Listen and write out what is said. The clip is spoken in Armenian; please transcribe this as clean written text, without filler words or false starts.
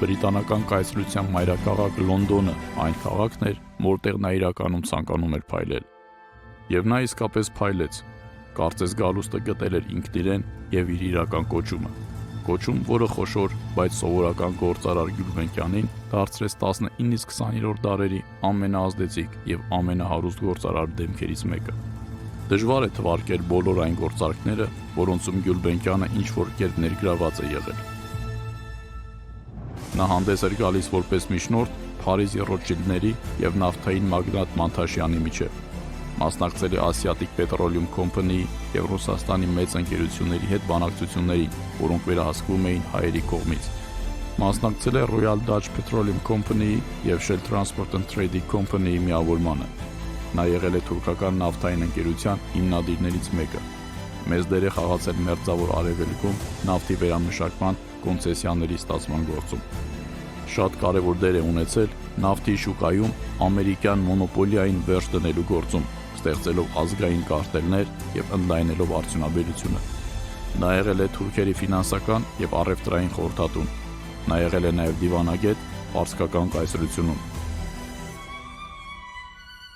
բրիտանական կայսրության մայրաքաղաք Լոնդոնը այն քաղաքն էր, որտեղ նա իրականում ցանկանում էր փայլել։ Եվ նա իսկապես փայլեց։ Կարծես գալուստը գտել էր ինքն իրեն եւ իր իրական կոչումը։ Կոչում, որը խոշոր, բայց սովորական գործարար Գյուլբենկյանին դարձրեց 19-ից 20-րդ դարերի ամենաազդեցիկ եւ ամենահարուստ գործարար դեմքերից մեկը։ Դժվար է թվարկել բոլոր այն գործարքները, որոնցում Գյուլբենկյանը ինչ-որ կերպ ներգրաված է եղել։ Նա հանդես էր գալիս որպես միջնորդ Փարիզի Ռոթշիլդների եւ նավթային մագնատ Մանթաշյանի միջև։ Մասնակցել է Asiatic Petroleum Company-ի եւ Ռուսաստանի մեծ ընկերությունների հետ բանակցություններին, որոնք վերահսկվում էին հայերի կողմից։ Մասնակցել է Royal Dutch Petroleum Company-ի եւ Shell Transport and Trading Company-ի միավորմանը։ Նա եղել է թուրքական նավթային ընկերության հիմնադիրներից մեկը։ Մեծ դեր է խաղացել Մերձավոր Արևելքում նավթի վերամշակման կոնցեսիաների ստացման գործում։ Շատ կարևոր դեր է ունեցել նավթի շուկայում ամերիկյան մոնոպոլիային վերջ դնելու գործում, ստեղծելով ազգային կարտելներ եւ ընդլայնելով արդյունաբերությունը։ Նա եղել է թուրքերի ֆինանսական եւ առևտրային խորհրդատուն։ Նա եղել է նաեւ դիվանագետ Պարսկական կայսրությունում։